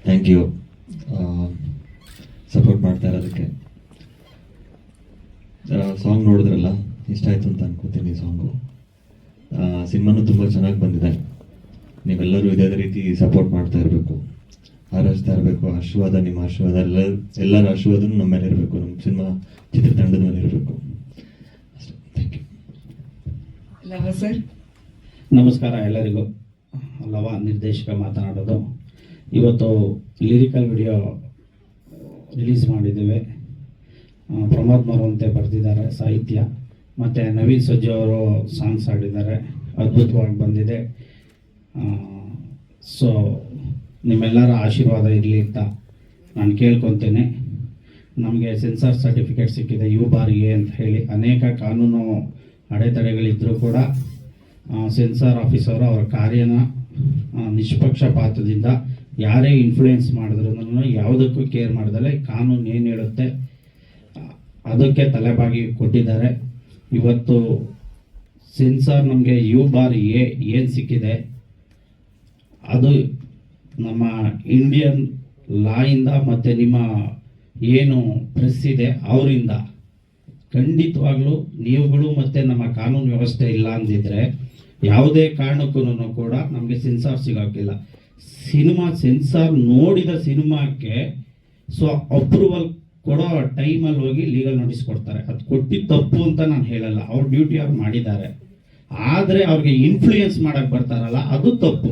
Thank you support ಮಾಡ್ತಾ ಇರೋದಕ್ಕೆ. Song ನೋಡಿದ್ರಲ್ಲ, ಇಷ್ಟ ಆಯಿತು ಅಂತ ಅನ್ಕೋತೀನಿ. ಸಾಂಗು ಸಿನಿಮಾನು ತುಂಬ ಚೆನ್ನಾಗಿ ಬಂದಿದೆ. ನೀವೆಲ್ಲರೂ ಇದೇ ರೀತಿ ಸಪೋರ್ಟ್ ಮಾಡ್ತಾ ಇರಬೇಕು, ಹಾರೈಸ್ತಾ ಇರಬೇಕು. ಆಶೀರ್ವಾದ, ನಿಮ್ಮ ಆಶೀರ್ವಾದ ಎಲ್ಲರ ಆಶೀರ್ವಾದನೂ ನಮ್ಮ ಮೇಲೆ ಇರಬೇಕು, ನಮ್ಮ ಸಿನಿಮಾ ಚಿತ್ರತಂಡದ ಮೇಲೆ ಇರಬೇಕು. ಅಷ್ಟೇ. Thank you. ಲವ ಸರ್. ನಮಸ್ಕಾರ ಎಲ್ಲರಿಗೂ. ಲವ ನಿರ್ದೇಶಕ ಮಾತನಾಡೋದು. ಇವತ್ತು ಲಿರಿಕಲ್ ವಿಡಿಯೋ ರಿಲೀಸ್ ಮಾಡಿದ್ದೇವೆ. ಪ್ರಮೋದ್ ಮರವಂತೆ ಬರೆದಿದ್ದಾರೆ ಸಾಹಿತ್ಯ, ಮತ್ತು ನವೀನ್ ಸಜ್ಜು ಅವರು ಸಾಂಗ್ಸ್ ಆಡಿದ್ದಾರೆ. ಅದ್ಭುತವಾಗಿ ಬಂದಿದೆ. ಸೊ ನಿಮ್ಮೆಲ್ಲರ ಆಶೀರ್ವಾದ ಇರಲಿ ಅಂತ ನಾನು ಕೇಳ್ಕೊತೇನೆ. ನಮಗೆ ಸೆನ್ಸಾರ್ ಸರ್ಟಿಫಿಕೇಟ್ ಸಿಕ್ಕಿದೆ U/A ಅಂತ ಹೇಳಿ. ಅನೇಕ ಕಾನೂನು ಅಡೆತಡೆಗಳಿದ್ದರೂ ಕೂಡ ಸೆನ್ಸಾರ್ ಆಫೀಸರು ಅವರ ಕಾರ್ಯನ ನಿಷ್ಪಕ್ಷಪಾತದಿಂದ ಯಾರೇ ಇನ್ಫ್ಲೂಯೆನ್ಸ್ ಮಾಡಿದ್ರು ಯಾವುದಕ್ಕೂ ಕೇರ್ ಮಾಡ್ದಲೆ ಕಾನೂನು ಏನು ಹೇಳುತ್ತೆ ಅದಕ್ಕೆ ತಲೆಬಾಗಿ ಕೊಟ್ಟಿದ್ದಾರೆ. ಇವತ್ತು ಸೆನ್ಸಾರ್ ನಮಗೆ U/A ಏನು ಸಿಕ್ಕಿದೆ ಅದು ನಮ್ಮ ಇಂಡಿಯನ್ ಲಾಯಿಂದ ಮತ್ತು ನಿಮ್ಮ ಏನು ಪ್ರೆಸ್ ಇದೆ ಅವರಿಂದ. ಖಂಡಿತವಾಗ್ಲೂ ನೀವುಗಳು ಮತ್ತು ನಮ್ಮ ಕಾನೂನು ವ್ಯವಸ್ಥೆ ಇಲ್ಲ ಅಂದಿದ್ರೆ ಯಾವುದೇ ಕಾರಣಕ್ಕೂ ಕೂಡ ನಮಗೆ ಸೆನ್ಸಾರ್ ಸಿಗೋಕ್ಕಿಲ್ಲ. ಸೆನ್ಸಾರ್ ನೋಡಿದ ಸಿನಿಮಾಕ್ಕೆ ಅಪ್ರೂವಲ್ ಕೊಡೋ ಟೈಮಲ್ಲಿ ಹೋಗಿ ಲೀಗಲ್ ನೋಟಿಸ್ ಕೊಡ್ತಾರೆ. ಅದು ಕೊಟ್ಟಿದ್ದು ತಪ್ಪು ಅಂತ ನಾನು ಹೇಳಲ್ಲ, ಅವ್ರ ಡ್ಯೂಟಿ ಅವ್ರು ಮಾಡಿದ್ದಾರೆ. ಆದರೆ ಅವ್ರಿಗೆ ಇನ್ಫ್ಲೂಯೆನ್ಸ್ ಮಾಡಕ್ಕೆ ಬರ್ತಾರಲ್ಲ ಅದು ತಪ್ಪು.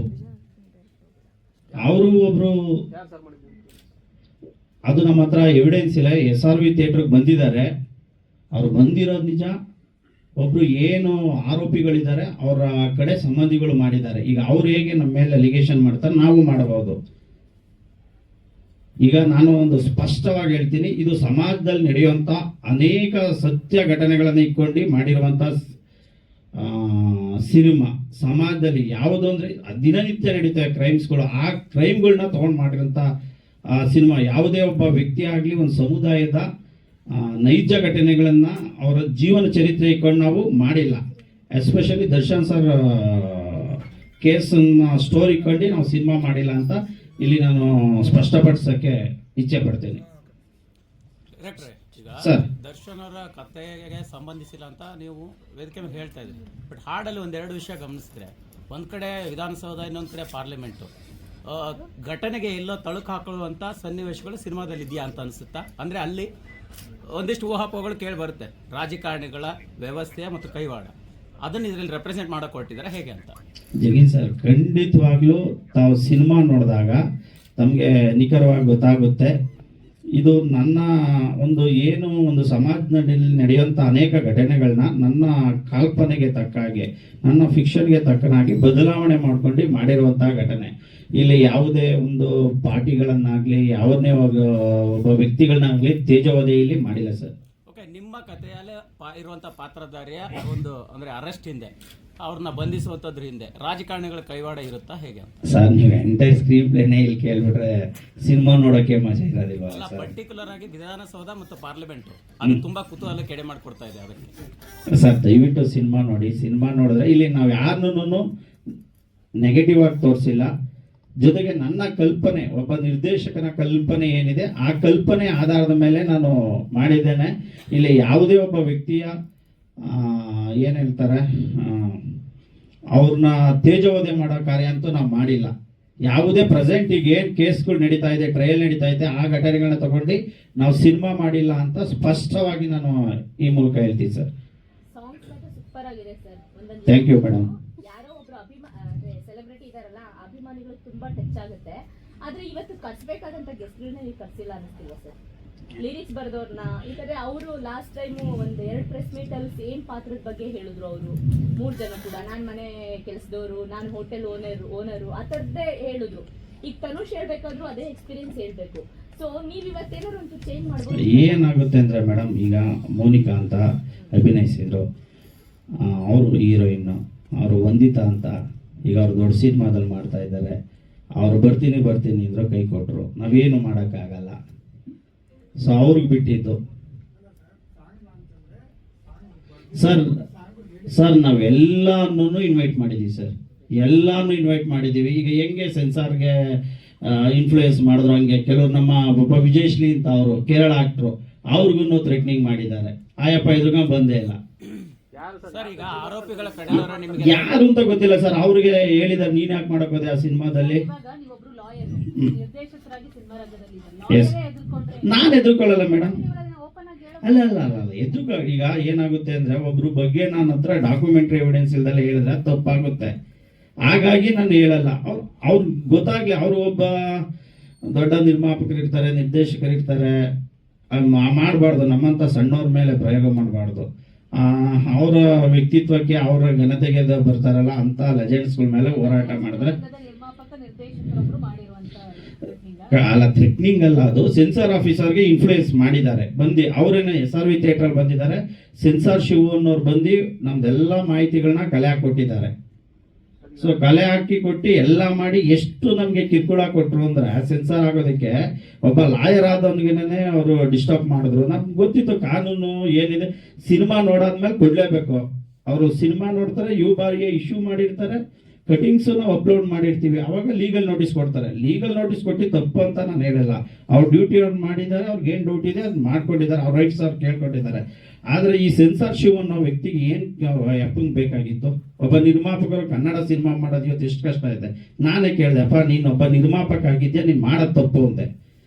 ಅವರು ಒಬ್ರು, ಅದು ನಮ್ಮ ಹತ್ರ ಎವಿಡೆನ್ಸ್ ಇಲ್ಲ. SRV ಥಿಯೇಟ್ರಿಗೆ ಬಂದಿದ್ದಾರೆ, ಅವ್ರು ಬಂದಿರೋದು ನಿಜ. ಒಬ್ರು ಏನು ಆರೋಪಿಗಳಿದ್ದಾರೆ ಅವರ ಕಡೆ ಸಂಬಂಧಿಗಳು ಮಾಡಿದ್ದಾರೆ. ಈಗ ಅವ್ರು ಹೇಗೆ ನಮ್ಮ ಮೇಲೆ ಅಲಿಗೇಷನ್ ಮಾಡ್ತಾರೆ ನಾವು ಮಾಡಬಹುದು. ಈಗ ನಾನು ಒಂದು ಸ್ಪಷ್ಟವಾಗಿ ಹೇಳ್ತೀನಿ, ಇದು ಸಮಾಜದಲ್ಲಿ ನಡೆಯುವಂಥ ಅನೇಕ ಸತ್ಯ ಘಟನೆಗಳನ್ನು ಇಟ್ಕೊಂಡು ಮಾಡಿರುವಂಥ ಸಿನಿಮಾ. ಸಮಾಜದಲ್ಲಿ ಯಾವುದು ಅಂದರೆ ದಿನನಿತ್ಯ ನಡೀತವೆ ಕ್ರೈಮ್ಸ್ಗಳು, ಆ ಕ್ರೈಮ್ಗಳನ್ನ ತೊಗೊಂಡು ಮಾಡಿರೋಂಥ ಸಿನಿಮಾ. ಯಾವುದೇ ಒಬ್ಬ ವ್ಯಕ್ತಿ ಆಗಲಿ ಒಂದು ಸಮುದಾಯದ ನೈಜ ಘಟನೆಗಳನ್ನು ಅವರ ಜೀವನ ಚರಿತ್ರೆ ಇಟ್ಕೊಂಡು ನಾವು ಮಾಡಿಲ್ಲ. ಎಸ್ಪೆಷಲಿ ದರ್ಶನ್ ಸರ್ ಕೇಸನ್ನ ಸ್ಟೋರಿ ಇಟ್ಕೊಂಡು ನಾವು ಸಿನಿಮಾ ಮಾಡಿಲ್ಲ ಅಂತ ಇಲ್ಲಿ ನಾನು ಸ್ಪಷ್ಟಪಡಿಸೋಕ್ಕೆ ಇಚ್ಛೆ ಪಡ್ತೇನೆ. ಸರ್, ದರ್ಶನ್ ಅವರ ಕಥೆಗೆ ಸಂಬಂಧಿಸಿಲ್ಲ ಅಂತ ನೀವು ವೇದಿಕೆ ಮೇಲೆ ಹೇಳ್ತಾ ಇದ್ರಿ. ಬಟ್ ಹಾಡಲ್ಲಿ ಒಂದೆರಡು ವಿಷಯ ಗಮನಿಸಿದ್ರೆ, ಒಂದು ಕಡೆ ವಿಧಾನಸೌಧ, ಇನ್ನೊಂದು ಕಡೆ ಪಾರ್ಲಿಮೆಂಟು. ಘಟನೆಗೆ ಎಲ್ಲೋ ತಳುಕು ಹಾಕೊಳ್ಳುವಂಥ ಸನ್ನಿವೇಶಗಳು ಸಿನಿಮಾದಲ್ಲಿ ಇದೆಯಾ ಅಂತ ಅನಿಸುತ್ತಾ? ಅಂದರೆ ಅಲ್ಲಿ ಒಂದಿಷ್ಟು ಊಹಾಪೋಹಗಳು ಕೇಳಿ ಬರುತ್ತೆ, ರಾಜಕಾರಣಿಗಳ ವ್ಯವಸ್ಥೆ ಮತ್ತು ಕೈವಾಡ. ಅದನ್ನು ಇದರಲ್ಲಿ ರೆಪ್ರೆಸೆಂಟ್ ಮಾಡೋಕೆ ಹೊರಟಿದ್ದಾರೆ ಹೇಗೆ ಅಂತ? ಜಗೀನ್ ಸರ್, ಖಂಡಿತವಾಗ್ಲೂ ತಾವು ಸಿನಿಮಾ ನೋಡಿದಾಗ ತಮಗೆ ನಿಖರವಾಗಿ ಗೊತ್ತಾಗುತ್ತೆ. ಇದು ನನ್ನ ಒಂದು ಸಮಾಜದಲ್ಲಿ ನಡೆಯುವಂಥ ಅನೇಕ ಘಟನೆಗಳನ್ನ ನನ್ನ ಕಾಲ್ಪನೆಗೆ ತಕ್ಕಾಗೆ, ನನ್ನ ಫಿಕ್ಷನ್ಗೆ ತಕ್ಕನಾಗಿ ಬದಲಾವಣೆ ಮಾಡ್ಕೊಂಡು ಮಾಡಿರುವಂಥ ಘಟನೆ. ಇಲ್ಲಿ ಯಾವುದೇ ಒಂದು ಪಾರ್ಟಿಗಳನ್ನಾಗಲಿ ಯಾವುದನ್ನೇ ಒಬ್ಬ ವ್ಯಕ್ತಿಗಳನ್ನಾಗಲಿ ತೇಜೋವಧೆಯಲ್ಲಿ ಮಾಡಿಲ್ಲ ಸರ್. ಓಕೆ, ನಿಮ್ಮ ಕಥೆಯಲ್ಲೇ ಇರುವಂಥ ಪಾತ್ರಧಾರಿಯ ಒಂದು ಅಂದರೆ ಅರೆಸ್ಟ್ ಹಿಂದೆ, ಅವ್ರನ್ನ ಬಂಧಿಸುವಂಥದ್ರ ಹಿಂದೆ ರಾಜಕಾರಣಿಗಳ ಕೈವಾಡ ಇರುತ್ತಾ ಹೇಗೆ ಅಂತ? ಸರ್, ನೀವು ಎಂಟೈರ್ ಸ್ಕ್ರೀನ್ ಪ್ಲೇನೇ ಇಲ್ಲಿ ಕೇಳ್ಬಿಟ್ರೆ ಸಿನಿಮಾ ನೋಡೋಕೆ ಮಜಾ ಇರೋದಿಲ್ಲ. ಪರ್ಟಿಕ್ಯುಲರ್ ಆಗಿ ವಿಧಾನಸೌಧ ಮತ್ತು ಪಾರ್ಲಿಮೆಂಟ್ ಅದು ತುಂಬಾ ಕುತೂಹಲ ಕೆಡೆ ಮಾಡಿಕೊಡ್ತಾ ಇದೆ ಅದಕ್ಕೆ. ಸರ್, ದಯವಿಟ್ಟು ಸಿನಿಮಾ ನೋಡಿ. ಸಿನಿಮಾ ನೋಡಿದ್ರೆ ಇಲ್ಲಿ ನಾವು ಯಾರನ್ನೂ ನೆಗೆಟಿವ್ ಆಗಿ ತೋರಿಸಿಲ್ಲ. ಜೊತೆಗೆ ನನ್ನ ಕಲ್ಪನೆ, ಒಬ್ಬ ನಿರ್ದೇಶಕನ ಕಲ್ಪನೆ ಏನಿದೆ ಆ ಕಲ್ಪನೆ ಆಧಾರದ ಮೇಲೆ ನಾನು ಮಾಡಿದ್ದೇನೆ. ಇಲ್ಲಿ ಯಾವುದೇ ಒಬ್ಬ ವ್ಯಕ್ತಿಯ ಏನು ಹೇಳ್ತಾರೆ ಅವ್ರನ್ನ ತೇಜೋವಧೆ ಮಾಡೋ ಕಾರ್ಯ ಅಂತೂ ನಾವು ಮಾಡಿಲ್ಲ. ಯಾವುದೇ ಪ್ರೆಸೆಂಟ್ ಈಗ ಏನು ಕೇಸ್ಗಳು ನಡೀತಾ ಇದೆ, ಟ್ರಯಲ್ ನಡೀತಾ ಇದೆ, ಆ ಘಟನೆಗಳನ್ನ ತಗೊಂಡು ನಾವು ಸಿನಿಮಾ ಮಾಡಿಲ್ಲ ಅಂತ ಸ್ಪಷ್ಟವಾಗಿ ನಾನು ಈ ಮೂಲಕ ಹೇಳ್ತೀನಿ sir. Thank you madam. Celebrity ಇದಾರಲ್ಲ, ಅಭಿಮಾನಿಗಳು ತುಂಬಾ ಟಚ್ ಆಗುತ್ತೆ. ಆದ್ರೆ ಇವತ್ತು ಕರ್ಸ್ಬೇಕಾದಂತ ಗೆಸ್ಟ್ಗಳನ್ನ ನೀವು ಕರ್ಸಿಲ್ಲ ಅನ್ನಿಸ್ತಿಲ್ಲ ಸರ್? ಲಿರಿಕ್ಸ್ ಬರೆದವ್ರನ್ನ ಯಾಕಂದ್ರೆ ಅವರು ಲಾಸ್ಟ್ ಟೈಮು ಒಂದು 2 ಪ್ರೆಸ್ ಮೀಟ್ ಅಲ್ಲಿ ಸೇಮ್ ಪಾತ್ರದ ಬಗ್ಗೆ ಹೇಳಿದ್ರು. ಅವರು 3 ಜನ ಕೂಡ ನಾನು ಮನೆ ಕೆಲಸದವರು, ನಾನು ಹೋಟೆಲ್ ಓನರು ಆ ಥರದ್ದೇ ಹೇಳಿದ್ರು. ಈಗ ತನುಷ್ ಹೇಳ್ಬೇಕಾದ್ರೂ ಅದೇ ಎಕ್ಸ್ಪೀರಿಯನ್ಸ್ ಹೇಳ್ಬೇಕು. ಸೊ ನೀವು ಇವತ್ತೇನಾದ್ರು ಒಂದು ಚೇಂಜ್ ಮಾಡ್ಬೋದು. ಏನಾಗುತ್ತೆ ಅಂದ್ರೆ ಮೇಡಮ್, ಈಗ ಮೋನಿಕಾ ಅಂತ ಅಭಿನಯಿಸಿದ್ರು, ಅವರು ಹೀರೋಯಿನ್, ಅವರು ವಂದಿತಾ ಅಂತ ಈಗ ಅವ್ರು ದೊಡ್ಡ ಸಿನಿಮಾದಲ್ಲಿ ಮಾಡ್ತಾ ಇದ್ದಾರೆ. ಅವ್ರು ಬರ್ತೀನಿ ಅಂದ್ರು, ಕೈ ಕೊಟ್ಟರು. ನಾವೇನು ಮಾಡೋಕ್ಕಾಗಲ್ಲ. ಸೊ ಅವ್ರಿಗೆ ಬಿಟ್ಟಿದ್ದು ಸರ್ ನಾವೆಲ್ಲನೂ ಇನ್ವೈಟ್ ಮಾಡಿದ್ದೀವಿ ಸರ್, ಎಲ್ಲಾನು ಇನ್ವೈಟ್ ಮಾಡಿದ್ದೀವಿ. ಈಗ ಹೆಂಗೆ ಸೆನ್ಸಾರ್ಗೆ ಇನ್ಫ್ಲೂಯೆನ್ಸ್ ಮಾಡಿದ್ರು. ಹಂಗೆ ಕೆಲವರು ನಮ್ಮ ಒಬ್ಬ ವಿಜಯಶ್ರೀ ಅಂತ ಅವರು ಕೇರಳ ಆಕ್ಟ್ರು, ಅವ್ರಿಗೂ ಥ್ರೆಟ್ನಿಂಗ್ ಮಾಡಿದ್ದಾರೆ. ಆಯಪ್ಪ ಇದ್ರಾಗ ಬಂದೇ ಇಲ್ಲ. ಸರ್ ಈಗ ಆರೋಪಿಗಳ ಕಡೆಯವರು ನಿಮಗೆ ಯಾರು ಅಂತ ಗೊತ್ತಿಲ್ಲ ಸರ್, ಅವ್ರಿಗೆ ಹೇಳಿದಾರೆ ನೀನ್ ಯಾಕೆ ಮಾಡಕ್ ಹೋದೆ ಆ ಸಿನಿಮಾದಲ್ಲಿ. ಇವಾಗ ನೀವೊಬ್ರು ಲಾಯರ್, ನಿರ್ದೇಶಕರಾಗಿ ಸಿನಿಮಾ ರಂಗದಲ್ಲಿ Yes. ಲಾಯರೇ ಎದುರ್ಕೊಂಡ್ರೆ ನಾನು ಎದುರ್ಕೊಳ್ಳಲ್ಲ ಮೇಡಮ್. ಓಪನ್ ಆಗಿ ಹೇಳೋ ಅಲ್ಲ ಅಲ್ಲ ಅಲ್ಲ ಎದುರು ಈಗ ಏನಾಗುತ್ತೆ ಅಂದ್ರೆ ಒಬ್ರು ಬಗ್ಗೆ ನನ್ನ ಹತ್ರ ಡಾಕ್ಯುಮೆಂಟ್ರಿ ಎವಿಡೆನ್ಸ್ ಇಲ್ದಲ್ಲ ಹೇಳಿದ್ರೆ ತಪ್ಪಾಗುತ್ತೆ. ಹಾಗಾಗಿ ನಾನು ಹೇಳಲ್ಲ. ಅವ್ರು ಗೊತ್ತಾಗ್ಲಿ, ಅವರು ಒಬ್ಬ ದೊಡ್ಡ ನಿರ್ಮಾಪಕರು ಇರ್ತಾರೆ, ನಿರ್ದೇಶಕರು ಇರ್ತಾರೆ, ಮಾಡಬಾರ್ದು. ನಮ್ಮಂತ ಸಣ್ಣವ್ರ ಮೇಲೆ ಪ್ರಯೋಗ ಮಾಡಬಾರ್ದು. ಅವರ ವ್ಯಕ್ತಿತ್ವಕ್ಕೆ ಅವರ ಘನತೆಗೆ ಬರ್ತಾರಲ್ಲ ಅಂತ ಲೆಜೆಂಡ್ಸ್ಗಳ ಮೇಲೆ ಹೋರಾಟ ಮಾಡಿದ್ರೆ ನಿರ್ಮಾಪಕ ನಿರ್ದೇಶಕರೊಬ್ರು ಮಾಡಿರುವಂತ ಅಲ್ಲ ಥ್ರೆಟ್ನಿಂಗ್ ಅಲ್ಲ, ಅದು ಸೆನ್ಸಾರ್ ಆಫೀಸರ್ಗೆ ಇನ್ಫ್ಲೂಯೆನ್ಸ್ ಮಾಡಿದ್ದಾರೆ. ಬಂದು ಅವರೇನೆ SRV ಥಿಯೇಟರ್ ಬಂದಿದ್ದಾರೆ, ಸೆನ್ಸಾರ್ ಶಿವು ಅನ್ನೋರು ಬಂದು ನಮ್ದೆಲ್ಲ ಮಾಹಿತಿಗಳನ್ನ ಕಲೆ ಹಾಕೊಟ್ಟಿದ್ದಾರೆ. ಸೊ ಕಲೆ ಹಾಕಿ ಕೊಟ್ಟು ಎಲ್ಲ ಮಾಡಿ ಎಷ್ಟು ನಮಗೆ ಕಿರುಕುಳ ಕೊಟ್ಟರು ಅಂದ್ರೆ ಸೆನ್ಸಾರ್ ಆಗೋದಕ್ಕೆ ಒಬ್ಬ ಲಾಯರ್ ಆದವನಿಗೆನೇ ಅವರು ಡಿಸ್ಟರ್ಬ್ ಮಾಡಿದ್ರು. ನಮ್ಗೆ ಗೊತ್ತಿತ್ತು ಕಾನೂನು ಏನಿದೆ, ಸಿನಿಮಾ ನೋಡಾದ್ಮೇಲೆ ಕೊಡ್ಲೇಬೇಕು. ಅವರು ಸಿನಿಮಾ ನೋಡ್ತಾರೆ, ಬಾರಿಗೆ ಇಶ್ಯೂ ಮಾಡಿರ್ತಾರೆ, ಕಟಿಂಗ್ಸ್ ನಾವು ಅಪ್ಲೋಡ್ ಮಾಡಿರ್ತೀವಿ, ಅವಾಗ ಲೀಗಲ್ ನೋಟಿಸ್ ಕೊಡ್ತಾರೆ. ಲೀಗಲ್ ನೋಟಿಸ್ ಕೊಟ್ಟು ತಪ್ಪು ಅಂತ ನಾನು ಹೇಳಲ್ಲ, ಅವ್ರ ಡ್ಯೂಟಿ ಅವ್ರು ಮಾಡಿದ್ದಾರೆ, ಅವ್ರಿಗೆ ಏನು ಡ್ಯೂಟಿ ಇದೆ ಅದು ಮಾಡ್ಕೊಂಡಿದ್ದಾರೆ, ಅವ್ರ ರೈಟ್ಸ್ ಅವ್ರು ಕೇಳ್ಕೊಂಡಿದ್ದಾರೆ. ಆದರೆ ಈ ಸೆನ್ಸಾರ್ ಶಿವ್ ಅನ್ನೋ ವ್ಯಕ್ತಿಗೆ ಏನು ಎಪ್ಪಂಗೆ ಬೇಕಾಗಿತ್ತು? ಒಬ್ಬ ನಿರ್ಮಾಪಕರು ಕನ್ನಡ ಸಿನಿಮಾ ಮಾಡೋದು ಇವತ್ತು ಎಷ್ಟು ಕಷ್ಟ ಇದೆ. ನಾನೇ ಕೇಳಿದೆ, ಅಪ್ಪ ನೀನು ಒಬ್ಬ ನಿರ್ಮಾಪಕ ಆಗಿದ್ಯಾ, ನೀನು ಮಾಡೋದು ತಪ್ಪು ಅಂದೆ.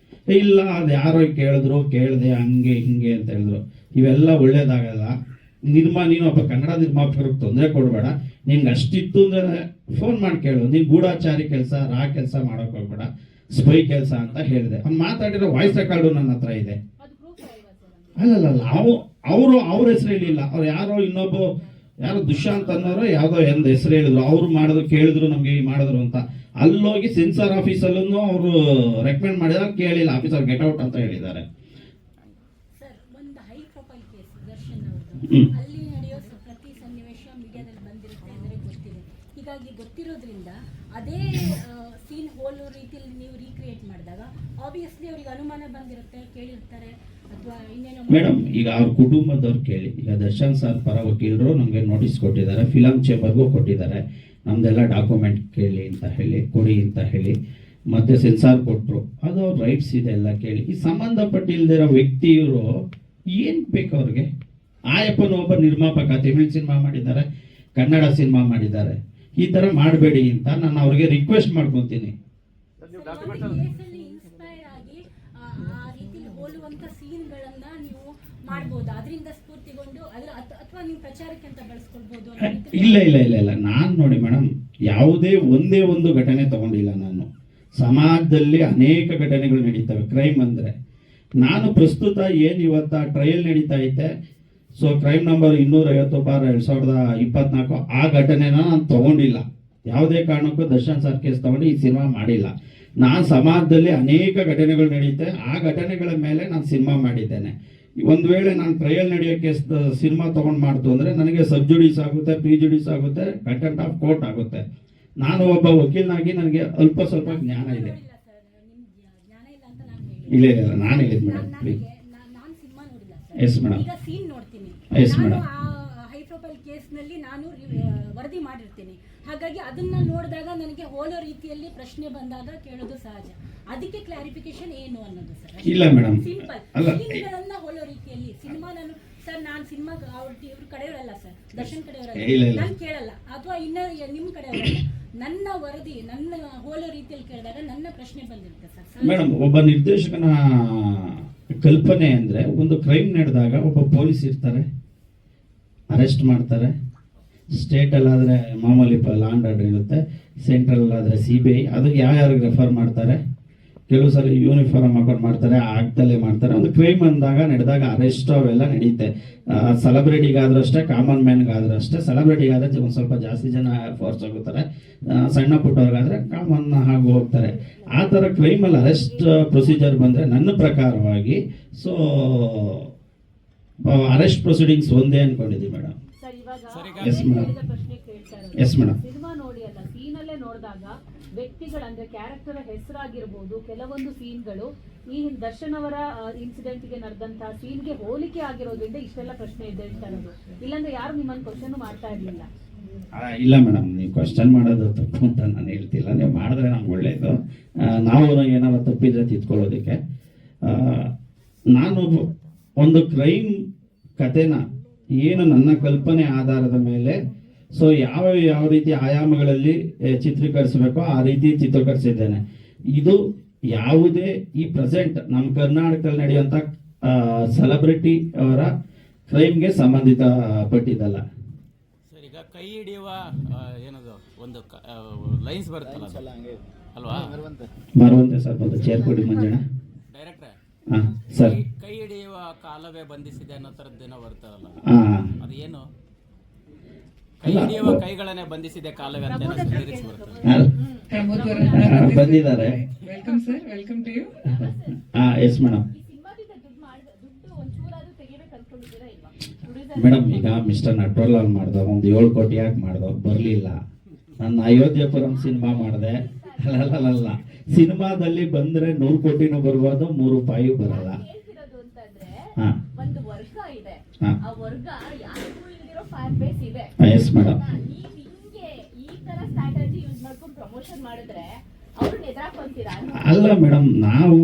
ಇಲ್ಲ ಅದು ಯಾರೋ ಕೇಳಿದೆ ಹಂಗೆ ಹಿಂಗೆ ಅಂತ ಹೇಳಿದ್ರು. ಇವೆಲ್ಲ ಒಳ್ಳೇದಾಗಲ್ಲ. ನೀನು ಒಬ್ಬ ಕನ್ನಡ ನಿರ್ಮಾಪಕರಿಗೆ ತೊಂದರೆ ಕೊಡಬೇಡ, ನಿನ್ಗೆ ಅಷ್ಟಿತ್ತು ಅಂದರೆ ಫೋನ್ ಮಾಡಿ ಕೇಳು. ನೀನು ಗೂಢಾಚಾರಿ ಕೆಲಸ ಕೆಲಸ ಮಾಡೋಕೆ ಹೋಗ್ಬೇಡ, ಸ್ಪೈ ಕೆಲಸ ಅಂತ ಹೇಳಿದೆ. ಅವ್ನು ಮಾತಾಡಿರೋ ವಾಯ್ಸ್ ರೆಕಾರ್ಡು ನನ್ನ ಹತ್ರ ಇದೆ. ಅಲ್ಲಲ್ಲ ಅವ್ರ ಹೆಸರು ಹೇಳಿಲ್ಲ. ಅವ್ರು ಯಾರೋ ದುಷ್ಯಂತ್ ಅನ್ನೋರು ಯಾವುದೋ ಒಂದು ಹೆಸರು ಹೇಳಿದ್ರು. ಅವ್ರು ಮಾಡಿದ್ರು, ಕೇಳಿದ್ರು ನಮಗೆ ಮಾಡಿದ್ರು ಅಂತ. ಅಲ್ಲೋಗಿ ಸೆನ್ಸಾರ್ ಆಫೀಸಲ್ಲೂ ಅವರು ರೆಕಮೆಂಡ್ ಮಾಡಿದಾಗ ಕೇಳಿಲ್ಲ, ಆಫೀಸರ್ ಗೆಟ್ ಔಟ್ ಅಂತ ಹೇಳಿದ್ದಾರೆ. ಅಲ್ಲಿ ನಡೆಯೋ ಪ್ರತಿ ಸನ್ನಿವೇಶ ಮೀಡಿಯಾದಲ್ಲಿ ಬಂದಿರುತ್ತೆ ಅಂದರೆ ಗೊತ್ತಿದೆ. ಹೀಗಾಗಿ ಗೊತ್ತಿರೋದ್ರಿಂದ ಅದೇ ಸೀನ್ ಹೋಲೋ ರೀತಿಯಲ್ಲಿ ನೀವು ರೀಕ್ರಿಯೇಟ್ ಮಾಡಿದಾಗ ಆಬ್ವಿಯಸ್ಲಿ ಅವ್ರಿಗೆ ಅನುಮಾನ ಬಂದಿರುತ್ತೆ, ಕೇಳಿರ್ತಾರೆ ಅಥವಾ ಇನ್ನೇನೋ. ಮೇಡಮ್ ಈಗ ಅವ್ರ ಕುಟುಂಬದವ್ರು ಕೇಳಿ, ಈಗ ದರ್ಶನ್ ಸರ್ ಪರ ವಕೀಲರು ನಮಗೆ ನೋಟಿಸ್ ಕೊಟ್ಟಿದ್ದಾರೆ, ಫಿಲಮ್ ಚೇಂಬರ್ಗೂ ಕೊಟ್ಟಿದ್ದಾರೆ, ನಮ್ದೆಲ್ಲ ಡಾಕ್ಯುಮೆಂಟ್ ಕೇಳಿ ಅಂತ ಹೇಳಿ, ಕೊಡಿ ಅಂತ ಹೇಳಿ, ಮತ್ತೆ ಸೆನ್ಸಾರ್ ಕೊಟ್ಟರು. ಅದು ಅವ್ರ ರೈಟ್ಸ್ ಇದೆ, ಎಲ್ಲ ಕೇಳಿ. ಈ ಸಂಬಂಧಪಟ್ಟಿಲ್ದಿರೋ ವ್ಯಕ್ತಿಯವರು ಏನು ಬೇಕು ಅವ್ರಿಗೆ? ಆಯಪ್ಪನ ಒಬ್ಬ ನಿರ್ಮಾಪಕ, ತಮಿಳ್ ಸಿನಿಮಾ ಮಾಡಿದ್ದಾರೆ, ಕನ್ನಡ ಸಿನಿಮಾ ಮಾಡಿದ್ದಾರೆ. ಈ ಥರ ಮಾಡಬೇಡಿ ಅಂತ ನಾನು ಅವ್ರಿಗೆ ರಿಕ್ವೆಸ್ಟ್ ಮಾಡ್ಕೊತೀನಿ. ಇನ್ಸ್ಪೈರ್ ಆಗಿ ಆ ರೀತಿ ಹೋಲುವಂತ ಸೀನ್ಗಳನ್ನ ನೀವು ಮಾಡ್ಬೋದು, ಅದರಿಂದ ಸ್ಫೂರ್ತಿಗೊಂಡು ಅದ್ರ ಅಥವಾ ನೀವು ಪ್ರಚಾರಕ್ಕೆ ಅಂತ ಬಳಸ್ಕೊಳ್ಬೋದು. ಇಲ್ಲ ನಾನು ನೋಡಿ ಮೇಡಮ್, ಯಾವುದೇ ಒಂದೇ ಒಂದು ಘಟನೆ ತಗೊಂಡಿಲ್ಲ ನಾನು. ಸಮಾಜದಲ್ಲಿ ಅನೇಕ ಘಟನೆಗಳು ನಡೀತವೆ ಕ್ರೈಮ್ ಅಂದರೆ. ನಾನು ಪ್ರಸ್ತುತ ಏನು ಇವತ್ತ ಟ್ರಯಲ್ ನಡೀತಾ ಐತೆ, ಸೊ ಕ್ರೈಮ್ ನಂಬರ್ 250/2024 ಆ ಘಟನೆನ ನಾನು ತಗೊಂಡಿಲ್ಲ. ಯಾವುದೇ ಕಾರಣಕ್ಕೂ ದರ್ಶನ್ ಸರ್ ಕೇಸ್ ತಗೊಂಡು ಈ ಸಿನಿಮಾ ಮಾಡಿಲ್ಲ. ನಾನು ಸಮಾಜದಲ್ಲಿ ಅನೇಕ ಘಟನೆಗಳು ನಡೀತೆ, ಆ ಘಟನೆಗಳ ಮೇಲೆ ನಾನು ಸಿನಿಮಾ ಮಾಡಿದ್ದೇನೆ. ಒಂದು ವೇಳೆ ನಾನು ಟ್ರಯಲ್ ನಡೆಯೋ ಕೇಸ್ ಸಿನಿಮಾ ತೊಗೊಂಡು ಮಾಡ್ತು ಅಂದರೆ ನನಗೆ ಸಬ್ಜುಡಿಸ್ ಆಗುತ್ತೆ, ಪ್ರಿಜುಡಿಸ್ ಆಗುತ್ತೆ, ಕಂಟೆಂಪ್ಟ್ ಆಫ್ ಕೋರ್ಟ್ ಆಗುತ್ತೆ. ನಾನು ಒಬ್ಬ ವಕೀಲನಾಗಿ ನನಗೆ ಅಲ್ಪ ಸ್ವಲ್ಪ ಜ್ಞಾನ ಇದೆ. ಇಲ್ಲ ನಾನು ಹೇಳಿದ್ದು ಮೇಡಮ್, ಪ್ಲೀಸ್. ನಾನು ಸಿನಿಮಾ ನೋಡಿಲ್ಲ ಎಸ್ ಮೇಡಮ್. ಈಗ ಸೀನ್ ನೋಡ್ತೀನಿ. Yes madam. ಹೈ ಪ್ರೊಫೈಲ್ ಕೇಸ್ನಲ್ಲಿ ನಾನು ವರದಿ ಮಾಡಿರ್ತೀನಿ. ಹಾಗಾಗಿ ಅದನ್ನ ನೋಡಿದಾಗ ನನಗೆ ಹೋಲೋ ರೀತಿಯಲ್ಲಿ ಪ್ರಶ್ನೆ ಬಂದಾಗ ಕೇಳೋದು ಸಹಜ. ಅದಕ್ಕೆ ಕ್ಲಾರಿಫಿಕೇಶನ್ ಏನು ಅನ್ನೋದು ಸರ್. ಇಲ್ಲ ಮೇಡಮ್, ಸಿಂಪಲ್ ಅಲ್ಲ ಸೀನ್ಗಳನ್ನ ಹೋಲೋ ರೀತಿಯಲ್ಲಿ ಸಿನಿಮಾ ನಾನು ಸಿನಿಮಾ ಇವ್ರ ಕಡೆಯವರಲ್ಲ ಸರ್, ದರ್ಶನ್ ಕಡೆಯವರಲ್ಲ, ನಾನು ಕೇಳಲ್ಲ, ಅಥವಾ ಇನ್ನ ನಿಮ್ಮ ಕಡೆಯವರಲ್ಲ. ನನ್ನ ವರದಿ ನನ್ನ ಹೋಲೋ ರೀತಿಯಲ್ಲಿ ಕೇಳಿದಾಗ ನನ್ನ ಪ್ರಶ್ನೆ ಬಂದಿರುತ್ತೆ ಸರ್. ಮೇಡಮ್, ಒಬ್ಬ ನಿರ್ದೇಶಕನ ಕಲ್ಪನೆ ಅಂದರೆ ಒಂದು ಕ್ರೈಮ್ ನಡೆದಾಗ ಒಬ್ಬ ಪೊಲೀಸ್ ಇರ್ತಾರೆ, ಅರೆಸ್ಟ್ ಮಾಡ್ತಾರೆ. ಸ್ಟೇಟಲ್ಲಾದರೆ ಮಾಮೂಲಿ ಲಾ ಆ್ಯಂಡ್ ಆರ್ಡರ್ ಇರುತ್ತೆ, ಸೆಂಟ್ರಲ್ ಆದರೆ CBI. ಅದಕ್ಕೆ ಯಾರ್ಯಾರಿಗೆ ರೆಫರ್ ಮಾಡ್ತಾರೆ? ಕೆಲವು ಸಲ ಯೂನಿಫಾರ್ಮ್ ಹಾಕೊಂಡು ಮಾಡ್ತಾರೆ, ಆಗ್ತಲೇ ಮಾಡ್ತಾರೆ. ಒಂದು ಕ್ರೈಮ್ ಅಂದಾಗ ನಡೆದಾಗ ಅರೆಸ್ಟ್ ಅವೆಲ್ಲ ನಡೀತೆ. ಸೆಲೆಬ್ರಿಟಿಗಾದ್ರೂ ಅಷ್ಟೇ, ಕಾಮನ್ ಮ್ಯಾನ್ಗಾದ್ರೂ ಅಷ್ಟೇ. ಸೆಲೆಬ್ರಿಟಿಗಾದರೆ ಒಂದು ಸ್ವಲ್ಪ ಜಾಸ್ತಿ ಜನ ಫೋರ್ಸ್ ಹೋಗುತ್ತಾರೆ, ಸಣ್ಣ ಪುಟ್ಟವ್ರಿಗಾದರೆ ಕಾಮನ್ ಆಗಿ ಹೋಗ್ತಾರೆ. ಆ ಥರ ಕ್ರೈಮಲ್ಲಿ ಅರೆಸ್ಟ್ ಪ್ರೊಸೀಜರ್ ಬಂದರೆ ನನ್ನ ಪ್ರಕಾರವಾಗಿ ಸೊ ಅರೆಸ್ಟ್ ಪ್ರೊಸೀಡಿಂಗ್ಸ್ ಒಂದೇ ಅನ್ಕೊಂಡಿದ್ದೀವಿ madam. Yes madam. Yes madam. Cinema ನೋಡಿ ಅಲ್ಲ, ಸೀನಲ್ಲೇ ನೋಡಿದಾಗ ವ್ಯಕ್ತಿಗಳ ಅಂದ್ರೆ ಕ್ಯಾರೆಕ್ಟರ್ ಹೆಸರಾಗಿರ್ಬೋದು, ಕೆಲವೊಂದು ಸೀನ್ಗಳು ಈ ದರ್ಶನ್ ಅವರ ಇನ್ಸಿಡೆಂಟ್ ಗೆ ನಡೆದಂತಹ ಸೀನ್ಗೆ ಹೋಲಿಕೆ ಆಗಿರೋದ್ರಿಂದ ಇಷ್ಟೆಲ್ಲ ಪ್ರಶ್ನೆ ಇದ್ದೇ ಇರೋದು. ಇಲ್ಲಾಂದ್ರೆ ಯಾರು ನಿಮ್ಮನ್ನು ಕ್ವಶನ್ ಮಾಡ್ತಾ ಇರ್ಲಿಲ್ಲ. ಇಲ್ಲ ಮೇಡಮ್, ನೀವು ಕ್ವಶನ್ ಮಾಡೋದು ತಪ್ಪು ಅಂತ ನಾನು ಹೇಳ್ತಿಲ್ಲ. ನೀವು ಮಾಡಿದ್ರೆ ನಮ್ಗೆ ಒಳ್ಳೆಯದು. ನಾವು ಏನಾದ್ರು ತಪ್ಪಿದ್ರೆ ತಿದ್ಕೊಳ್ಳೋದಕ್ಕೆ. ನಾನು ಒಂದು ಕ್ರೈಮ್ ಕಥೆನ ಏನು ನನ್ನ ಕಲ್ಪನೆ ಆಧಾರದ ಮೇಲೆ ಸೊ ಯಾವ ರೀತಿ ಆಯಾಮಗಳಲ್ಲಿ ಚಿತ್ರೀಕರಿಸಬೇಕೋ ಆ ರೀತಿ ಚಿತ್ರೀಕರಿಸಿದ್ದೇನೆ. ಇದು ಯಾವುದೇ ಈ ಪ್ರೆಸೆಂಟ್ ನಮ್ಮ ಕರ್ನಾಟಕದಲ್ಲಿ ನಡೆಯುವಂಥ ಸೆಲೆಬ್ರಿಟಿ ಅವರ ಕ್ರೈಮ್ಗೆ ಸಂಬಂಧಿತಪಟ್ಟಿದ್ದಲ್ಲ. ಸರ್, ಈಗ ಕೈ ಹಿಡಿಯುವ ಏನದು ಒಂದು ಲೈನ್ಸ್ ಬರುತ್ತಲ್ಲ ಅದು, ಅಲ್ವಾ? ಬರುವಂತೆ ಸರ್, ಒಂದು ಚೇರ್ ಕೊಡಿ ಮಂಜಣ್ಣ. ಡೈರೆಕ್ಟ್ರೆ, ಹಾಂ ಸರ್. ಕೈ ಹಿಡಿಯುವ ಕಾಲವೇ ಬಂಧಿಸಿದೆ ಅನ್ನೋ ಥರದ್ದೇನೋ ಬರ್ತದಲ್ಲ, ಹಾಂ, ಅದು ಏನು? ಕೈ ಹಿಡಿಯುವ ಕೈಗಳನ್ನೇ ಬಂಧಿಸಿದೆ ಕಾಲವೇ ಅಂತ ಲಿರಿಕ್ಸ್ ಬರ್ತದೆ. ಪ್ರಮೋದ್ ಬಂದಿದ್ದಾರೆ. Welcome sir, welcome to you. ಹಾಂ, ಎಸ್ ಮೇಡಮ್. ಈ ಸಿನಿಮಾದಿಂದ ದುಡ್ಡು ಒಂಚೂರಾದ್ರೂ ತೆಗಿಬೇಕು ಅನ್ಕೊಂಡಿದ್ದೀರಾ ಇಲ್ವಾ? ಮೇಡಮ್, ಈಗ ಮಿಸ್ಟರ್ ನಟವರ್ಲಾಲ್ ಮಾಡ್ದ ಒಂದು 7 ಕೋಟಿ ಯಾಕೆ ಮಾಡ್ದೋ ಬರಲಿಲ್ಲ. ನಾನು ಅಯೋಧ್ಯಪುರಂ ಸಿನಿಮಾ ಮಾಡಿದೆ. ಅಲ್ಲ, ಸಿನಿಮಾದಲ್ಲಿ ಬಂದ್ರೆ 100 ಕೋಟಿನೂ ಬರ್ಬೋದು, 3 ರೂಪಾಯಿ ಬರಲ್ಲ. ಹೇಳ್ತಿರೋದು ಅಂತಂದ್ರೆ ಹಾಂ, ಒಂದು ವರ್ಗ ಇದೆ, ಹಾಂ, ಆ ವರ್ಗ ಯಾರಿಗೂ ಇಲ್ದಿರೋ ಫ್ಯಾನ್ ಬೇಸ್ ಇದೆ. Yes madam. ನೀವ್ ಹಿಂಗೆ ಈ ತರ ಸ್ಟ್ರಾಟಜಿ ಯೂಸ್ ಮಾಡ್ಕೊಂಡು ಪ್ರಮೋಷನ್ ಮಾಡಿದ್ರೆ ಅವ್ರನ್ನ ಎದುರಾಕೊಂತೀರಾ? ಅಲ್ಲ ಮೇಡಮ್, ನಾವು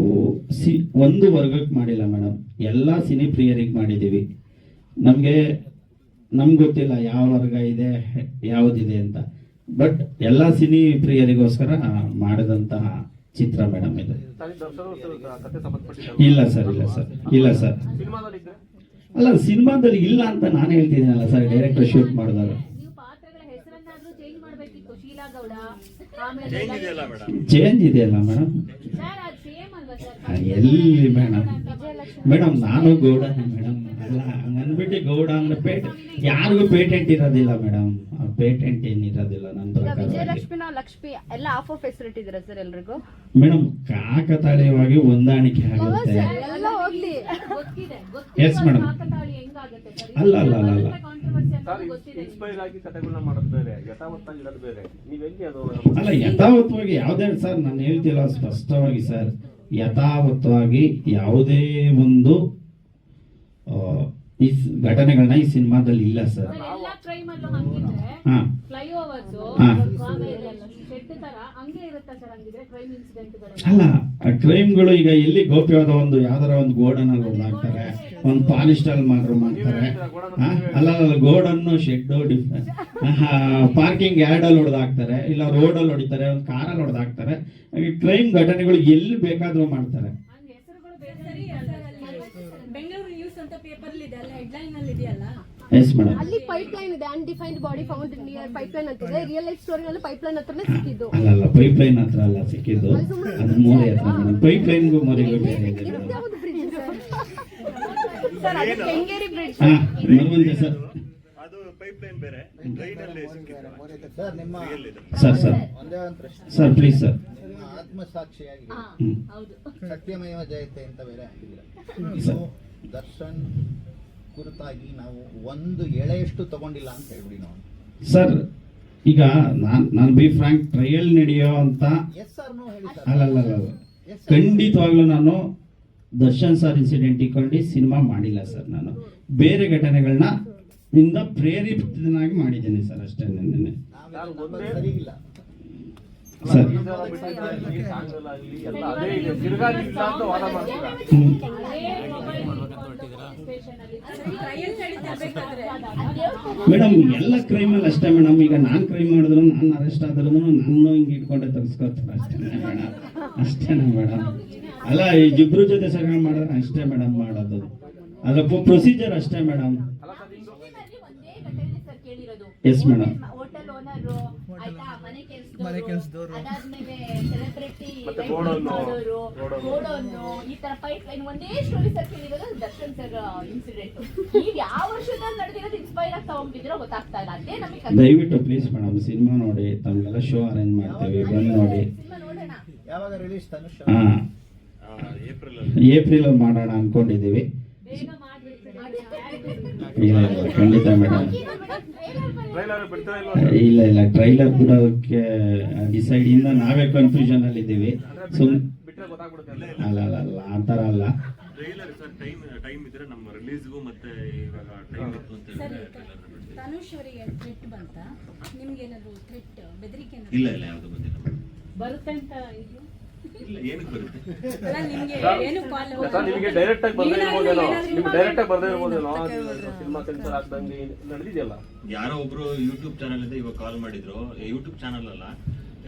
ಒಂದು ವರ್ಗಕ್ಕೆ ಮಾಡಿಲ್ಲ ಮೇಡಮ್, ಎಲ್ಲ ಸಿನಿ ಪ್ರಿಯರಿಗೆ ಮಾಡಿದ್ದೀವಿ. ನಮ್ಗೆ ಗೊತ್ತಿಲ್ಲ ಯಾವ ವರ್ಗ ಇದೆ ಯಾವುದಿದೆ ಅಂತ, ಬಟ್ ಎಲ್ಲ ಸಿನಿ ಪ್ರಿಯರಿಗೋಸ್ಕರ ಮಾಡಿದಂತಹ ಚಿತ್ರ ಮೇಡಮ್ ಇದು. ಇಲ್ಲ ಸರ್. ಅಲ್ಲ, ಸಿನಿಮಾದಲ್ಲಿ ಇಲ್ಲ ಅಂತ ನಾನು ಹೇಳ್ತಿದ್ದೀನಲ್ಲ ಸರ್, ಡೈರೆಕ್ಟರ್ ಶೂಟ್ ಮಾಡಿದಾಗ. ನೀವು ಪಾತ್ರಗಳ ಹೆಸರನ್ನಾದ್ರೂ ಚೇಂಜ್ ಮಾಡ್ಬೇಕಿತ್ತು. ಶೀಲಾ ಗೌಡ, ಆಮೇಲೆ ಚೇಂಜ್ ಇದೆಯಲ್ಲ ಮೇಡಮ್. ಸರ್ ಅದು ಸೇಮ್ ಅಲ್ವಾ ಸರ್? ಎಲ್ಲಿ ಮೇಡಮ್, ನಾನು ಗೌಡನೇ ಮೇಡಮ್. ಅಲ್ಲ, ಹಂಗನ್ಬಿಟ್ಟು ಗೌಡ ಅಂದ್ರೆ ಯಾರಿಗೂ ಪೇಟೆಂಟ್ ಇರೋದಿಲ್ಲ ಮೇಡಮ್. ಪೇಟೆಂಟ್ ಏನಿರೋದಿಲ್ಲ ನನ್ನ ಪ್ರಕಾರ. ವಿಜಯಲಕ್ಷ್ಮಿ ಲಕ್ಷ್ಮಿ ಎಲ್ಲ ಆಫ್ ಆಫ್ ಹೆಸರಿಟ್ಟಿದ್ದೀರಾ ಸರ್ ಎಲ್ರಿಗೂ? ಮೇಡಮ್, ಕಾಕತಾಳೀಯವಾಗಿ ಹೊಂದಾಣಿಕೆ ಆಗುತ್ತೆ. ಎಲ್ಲ ಹೋಗ್ಲಿ, ಗೊತ್ತಿದೆ. Yes madam. ಕಾಕತಾಳಿ ಹೆಂಗಾಗುತ್ತೆ ಸರ್? ಅಲ್ಲ. ಕಾಂಟ್ರವರ್ಸಿ ಅಂತ ಗೊತ್ತಿದೆ. ಇನ್ಸ್ಪೈರ್ ಆಗಿ ಕಥೆಗಳನ್ನ ಮಾಡೋದು ಬೇರೆ, ಯಥಾವತ್ತಾಗಿ ಇರೋದು ಬೇರೆ. ನೀವೆಲ್ಲಿ ಅದು ಅಲ್ಲ, ಯಥಾವತ್ತವಾಗಿ ಯಾವುದೇ ಸರ್, ನಾನು ಹೇಳ್ತಿಲ್ಲ ಸ್ಪಷ್ಟವಾಗಿ ಸರ್, ಯಥಾವತ್ತವಾಗಿ ಯಾವುದೇ ಒಂದು ಈ ಘಟನೆಗಳನ್ನ ಈ ಸಿನಿಮಾದಲ್ಲಿ ಇಲ್ಲ ಸರ್. ಎಲ್ಲ ಕ್ರೈಮ್ ಅಲ್ಲೂ ಹಂಗಿದ್ರೆ ಹಾ, ಫ್ಲೈಓವರ್ಸ್ ಹಾ. ಶೆಡ್ ತರ ಹಂಗೆ ಇರುತ್ತಾ ಸರ್? ಹಂಗಿದ್ರೆ ಕ್ರೈಮ್ ಇನ್ಸಿಡೆಂಟ್ಗಳು ಅಲ್ಲ, ಕ್ರೈಮ್ಗಳು ಈಗ ಎಲ್ಲಿ ಗೋಪ್ಯವಾದ ಒಂದು ಯಾವ್ದಾರ ಒಂದು ಗೋಡನ್ ಅಲ್ಲಿ ಹೊಡೆದಾಕ್ತಾರೆ, ಒಂದು ಪಾಲಿಸ್ಟಲ್ ಮಾಡ್ತಾರೆ. ಅಲ್ಲ, ಗೋಡನ್ನು ಶೆಡ್ ಪಾರ್ಕಿಂಗ್ ಯಾರ್ಡ್ ಅಲ್ಲಿ ಹೊಡೆದಾಕ್ತಾರೆ, ಇಲ್ಲ ರೋಡ್ ಅಲ್ಲಿ ಹೊಡಿತಾರೆ, ಒಂದು ಕಾರಲ್ಲಿ ಹೊಡೆದಾಕ್ತಾರೆ. ಕ್ರೈಮ್ ಘಟನೆಗಳು ಎಲ್ಲಿ ಬೇಕಾದ್ರೂ ಮಾಡ್ತಾರೆ. ಹಂಗೆ ಹೆಸರುಗಳು ಸರಿ, ಬೆಂಗಳೂರು ನ್ಯೂಸ್ ಅಂತ ಪೇಪರ್ ಇದೆ ಅಲ್ಲ, ಹೆಡ್ಲೈನ್ ಅಲ್ಲಿ ಇದೆಯಲ್ಲ. Yes madam. ಅಲ್ಲಿ ಪೈಪ್ ಲೈನ್ ಇದೆ, undefined body found near pipe line ಅಂತಿದೆ. ರಿಯಲ್ ಲೈಫ್ ಸ್ಟೋರಿ ನಲ್ಲಿ ಪೈಪ್ ಲೈನ್ ಹತ್ರನೇ ಸಿಕ್ಕಿದ್ದು. ಅಲ್ಲ, ಪೈಪ್ ಲೈನ್ ಹತ್ರ ಅಲ್ಲ ಸಿಕ್ಕಿದ್ದು, ಅದು ಮೋರಿ ಹತ್ರ ಮೇಡಮ್. ಪೈಪ್ ಲೈನ್ಗೂ ಮೋರಿಗೂ ಬೇರೆ ಇದೆ ಮೇಡಮ್. ಯಾವುದು ಬ್ರಿಡ್ಜ್ ಸರ್? ಅದು ಕೆಂಗೇರಿ ಬ್ರಿಡ್ಜ್. ಹಾ, ಬರುವಂತೆ ಸರ್. ಅದು ಪೈಪ್ ಲೈನ್ ಬೇರೆ, ಟ್ರೈನ್ ಅಲ್ಲಿ ಸರ್, ನಿಮ್ಮ ಸರ್ ಒಂದೇ ಒಂದು ಪ್ರಶ್ನೆ ಸರ್, ಪ್ಲೀಸ್ ಸರ್. ನಿಮ್ಮ ಆತ್ಮಸಾಕ್ಷಿಯಾಗಿ ಹೌದು. ಸತ್ಯಮೇವ ಜಯತೆ ಅಂತ ಬೇರೆ ಹಾಕಿದ್ರೆ, ಸರ್. ದರ್ಶನ್ ಕುರಿತಾಗಿ ನಾವು ಒಂದು ಎಳೆಯಷ್ಟು ತಗೊಂಡಿಲ್ಲ ಅಂತ ಹೇಳ್ಬಿಡಿ ನಾವು. ಸರ್, ಈಗ ನಾನು ಬಿ ಫ್ರಾಂಕ್ ಟ್ರಯಲ್ ನಡೆಯೋ ಅಂತ ಎಸ್ ಸರ್ ನೋ ಹೇಳಿ ಸರ್. ಅಲ್ಲ, ಖಂಡಿತವಾಗ್ಲೂ ನಾನು ದರ್ಶನ್ ಸರ್ ಇನ್ಸಿಡೆಂಟ್ ಇಟ್ಕೊಂಡು ಸಿನಿಮಾ ಮಾಡಿಲ್ಲ ಸರ್. ನಾನು ಬೇರೆ ಘಟನೆಗಳನ್ನ ಇಂದ ಪ್ರೇರಿತನಾಗಿ ಮಾಡಿದ್ದೇನೆ ಸರ್, ಅಷ್ಟೇ. ನೆನ್ನೆ ಸರಿ ಇಲ್ಲ ಸರ್. ಎಲ್ಲ ಅದೇ ಇದೆ, ತಿರ್ಗಾಗಿ ಇಲ್ಲ ಅಂತ ವಾದ ಮಾಡ್ತೀರಾ? ಟ್ರಯಲ್ ನಡೀತಿರ್ಬೇಕಾದ್ರೆ ಮೇಡಮ್, ಎಲ್ಲ ಕ್ರೈಮಲ್ಲಿ ಅಷ್ಟೇ ಮೇಡಮ್. ಈಗ ನಾನು ಕ್ರೈಮ್ ಮಾಡಿದ್ರು, ನಾನು ಅರೆಸ್ಟ್ ಆದ್ರೂ ನಾನು ಹಿಂಗೆ ಇಟ್ಕೊಂಡೆ ತರಿಸ್ಕೊತಾರೆ, ಅಷ್ಟೇನೆ ಮೇಡಮ್. ಅಲ್ಲ, ಈ ಜಿಬ್ರು ಜೊತೆ ಸಹ ಮಾಡಿದ್ರೆ ಅಷ್ಟೇ ಮೇಡಮ್ ಮಾಡೋದು. ಅದಕ್ಕೆ ಪ್ರೊಸೀಜರ್ ಅಷ್ಟೇ ಮೇಡಮ್. ಒಂದೇ ಘಟನೆ ಸರ್ ಕೇಳಿರೋದು. Yes madam. ಹೋಟೆಲ್ ಓನರು ಆಯ್ತಾ, ಮನೆ ಕೆಲಸದವರು, ಅದಾದ್ಮೇಲೆ ಸೆಲೆಬ್ರಿಟಿ ಗೋಡೌನು, ಈ ತರ ಪೈಪ್ ಲೈನ್ ಒಂದೇ ಸ್ಟೋರಿ ಸರ್ ಕೇಳಿರೋದು. ದರ್ಶನ್ ಸರ್ ಇನ್ಸಿಡೆಂಟ್ ಈಗ ಯಾವ ವರ್ಷದಲ್ಲಿ ನಡೆದಿರೋದು ಇನ್ಸ್ಪೈರ್ ಆಗಿ ತಗೊಂಡಿದ್ರೋ ಗೊತ್ತಾಗ್ತಾ ಇಲ್ಲ. ಅದೇ ನಮಗೆ ದಯವಿಟ್ಟು ಪ್ಲೀಸ್ ಮೇಡಮ್, ಸಿನಿಮಾ ನೋಡಿ, ತಮಗೆಲ್ಲ ಶೋ ಅರೇಂಜ್ ಮಾಡ್ತೀವಿ, ಬಂದು ನೋಡಿ. ಸಿನಿಮಾ ನೋಡೋಣ. ಯಾವಾಗ ರಿಲೀಸ್ ತನುಷ್? ಹಾಂ, ಏಪ್ರಿಲ್ ಮಾಡೋಣ ಅನ್ಕೊಂಡಿದ್ದೀವಿ. ಬೇಗ ಮಾಡ್ಬೇಕು. ಇಲ್ಲ, ಖಂಡಿತ ಮೇಡಮ್. ಟ್ರೈಲರ್ ಬಿಡ್ತಾ ಇಲ್ವಾ? ಇಲ್ಲ, ಟ್ರೈಲರ್ ಬಿಡೋದಕ್ಕೆ ಡಿಸೈಡ್ ಇಂದ ನಾವೇ ಕನ್ಫ್ಯೂಷನ್ ಅಲ್ಲಿ ಇದ್ದೀವಿ. ಬಿಟ್ರೆ ಗೊತ್ತಾಗ್ಬಿಡುತ್ತೆ. ಅಲ್ಲ, ಆ ಥರ ಅಲ್ಲ. ಟ್ರೈಲರ್ ಸರ್ ಟೈಮ್ ಇದ್ರೆ ನಮ್ಮ ರಿಲೀಸ್ಗೂ ಮತ್ತೆ ಇವಾಗ ಟೈಮ್ ಇತ್ತು ಅಂತ ಸರ್ ಹೇಳಿದ್ರೆ ತನುಷ್ ಅವರಿಗೆ ಥ್ರೆಟ್ ಬಂತ ನಿಮ್ಗೆ ಏನಾದ್ರು ಥ್ರೆಟ್ ಬೆದರಿಕೆ ಇಲ್ಲ ಯಾವುದು ಬಂದಿಲ್ಲ ಬರುತ್ತೆ ಅಂತ ಇದು ಇಲ್ಲ ಏನಕ್ಕೆ ಬರುತ್ತೆ ಅಲ್ಲ ನಿಮ್ಗೆ ಏನು ಕಾಲ್ ಸರ್ ನಿಮಗೆ ಡೈರೆಕ್ಟ್ ಆಗಿ ಬರ್ದೇ ಇರ್ಬೋದೇನೋ, ನಿಮ್ಗೆ ಡೈರೆಕ್ಟ್ ಆಗಿ ಬರ್ದೇ ಇರ್ಬೋದೇನೋ, ಸಿನಿಮಾ ಸೆನ್ಸರ್ ಆಗ್ದಂಗೆ ನಡೆದಿದೆಯಲ್ಲ. ಯಾರೋ ಒಬ್ರು ಯೂಟ್ಯೂಬ್ ಚಾನಲ್ ಇಂದ ಇವಾಗ ಕಾಲ್ ಮಾಡಿದ್ರು, ಯೂಟ್ಯೂಬ್ ಚಾನಲ್ ಅಲ್ಲ,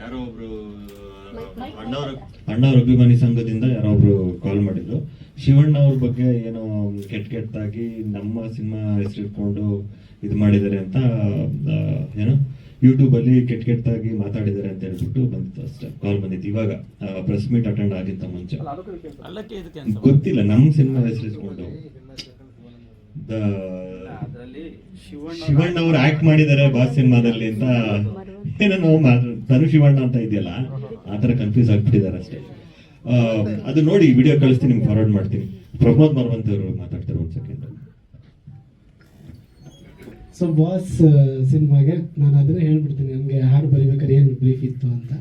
ಯಾರೋ ಒಬ್ರು ಅಣ್ಣವ್ರ ಅಭಿಮಾನಿ ಸಂಘದಿಂದ ಯಾರೋ ಒಬ್ರು ಕಾಲ್ ಮಾಡಿದ್ರು. ಶಿವಣ್ಣ ಅವ್ರ ಬಗ್ಗೆ ಏನೋ ಕೆಟ್ಟದಾಗಿ ನಮ್ಮ ಸಿನಿಮಾ ಹೆಸರಿಟ್ಕೊಂಡು ಇದು ಮಾಡಿದ್ದಾರೆ ಅಂತ ಏನೋ ಯೂಟ್ಯೂಬ್ ಅಲ್ಲಿ ಕೆಟ್ಟದಾಗಿ ಮಾತಾಡಿದ್ದಾರೆ ಅಂತ ಹೇಳ್ಬಿಟ್ಟು ಬಂದಿತ್ತು ಅಷ್ಟೇ, ಕಾಲ್ ಬಂದಿತ್ತು. ಇವಾಗ ಪ್ರೆಸ್ ಮೀಟ್ ಅಟೆಂಡ್ ಆಗಿತ್ತ ಮುಂಚೆ ಅಲ್ಲಕ್ಕೆ ಇದಕ್ಕೆ ಅಂತ ಗೊತ್ತಿಲ್ಲ, ನಮ್ಮ ಸಿನಿಮಾ ಹೆಸರಿಸ್ಕೊಂಡು ಶಿವಣ್ಣ ಅವ್ರು ಆಕ್ಟ್ ಮಾಡಿದ್ದಾರೆ ಬಾಸ್ ಸಿನಿಮಾದಲ್ಲಿ ಅಂತ ಏನೋ ತನು ಶಿವಣ್ಣ ಅಂತ ಇದೆಯಲ್ಲ, ಆತರ ಕನ್ಫ್ಯೂಸ್ ಆಗ್ಬಿಟ್ಟಿದ್ದಾರೆ ಅಷ್ಟೇ. ಅದು ನೋಡಿ ವಿಡಿಯೋ ಕಳಿಸ್ತೀನಿ, ನಿಮ್ಗೆ ಫಾರ್ವರ್ಡ್ ಮಾಡ್ತೀನಿ. ಪ್ರಮೋದ್ ಮರವಂತಿ ಅವರು ಮಾತಾಡ್ತಾರೆ, ಒಂದ್ ಸೆಕೆಂಡ್. ಸೊ ಬಾಸ್ ಸಿನಿಮಾಗೆ ನಾನು ಅದನ್ನೇ ಹೇಳ್ಬಿಡ್ತೀನಿ, ನನಗೆ ಹಾಡು ಬರಿಬೇಕಾದ್ರೆ ಏನು ಬ್ರೀಫ್ ಇತ್ತು ಅಂತ.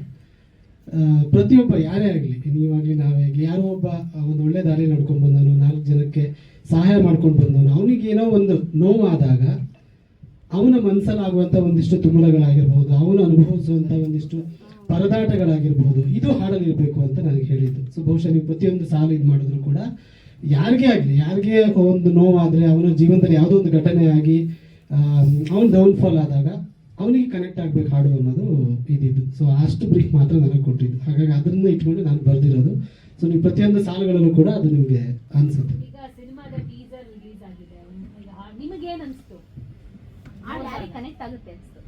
ಪ್ರತಿಯೊಬ್ಬ ಯಾರೇ ಆಗಲಿ, ನೀವಾಗಲಿ ನಾವೇ ಆಗಲಿ, ಯಾರೋ ಒಬ್ಬ ಒಂದು ಒಳ್ಳೆ ದಾರಿ ನಡ್ಕೊಂಡು ಬಂದವನು, 4 ಜನಕ್ಕೆ ಸಹಾಯ ಮಾಡ್ಕೊಂಡು ಬಂದವನು, ಅವನಿಗೇನೋ ಒಂದು ನೋವಾದಾಗ ಅವನ ಮನಸ್ಸಲ್ಲಾಗುವಂಥ ಒಂದಿಷ್ಟು ತುಮುಲಗಳಾಗಿರ್ಬೋದು, ಅವನು ಅನುಭವಿಸುವಂಥ ಒಂದಿಷ್ಟು ಪರದಾಟಗಳಾಗಿರ್ಬೋದು, ಇದು ಹಾಡಲಿರಬೇಕು ಅಂತ ನನಗೆ ಹೇಳಿದ್ದು. ಸೊ ಬಹುಶಃ ನೀವು ಪ್ರತಿಯೊಂದು ಸಾಲು ಇದು ಮಾಡಿದ್ರು ಕೂಡ ಯಾರಿಗೇ ಆಗಲಿ, ಯಾರಿಗೇ ಒಂದು ನೋವಾದರೆ, ಅವನ ಜೀವನದಲ್ಲಿ ಯಾವುದೋ ಒಂದು ಘಟನೆ ಆಗಿ ಅವನು ಡೌನ್ಫಾಲ್ ಆದಾಗ ಅವನಿಗೆ ಕನೆಕ್ಟ್ ಆಗಬೇಕು ಹಾಡು ಅನ್ನೋದು ಇದಿದ್ದು. ಸೊ ಅಷ್ಟು ಬ್ರೀಫ್ ಮಾತ್ರ ನನಗೆ ಕೊಟ್ಟಿದ್ದು, ಹಾಗಾಗಿ ಅದನ್ನು ಇಟ್ಕೊಂಡು ನಾನು ಬರೆದಿರೋದು. ಸೊ ನೀವು ಪ್ರತಿಯೊಂದು ಸಾಲುಗಳಲ್ಲೂ ಕೂಡ ಅದು ನಿಮಗೆ ಅನಿಸುತ್ತೆ. ಈಗ ಸಿನಿಮಾದ ಟೀಸರ್ ರಿಲೀಸ್ ಆಗಿದೆ, ನಿಮಗೆ ಏನ್ ಅನ್ಸ್ತು? ಯಾರಿಗೆ ಕನೆಕ್ಟ್ ಆಗುತ್ತೆ ಅನ್ಸ್ತು?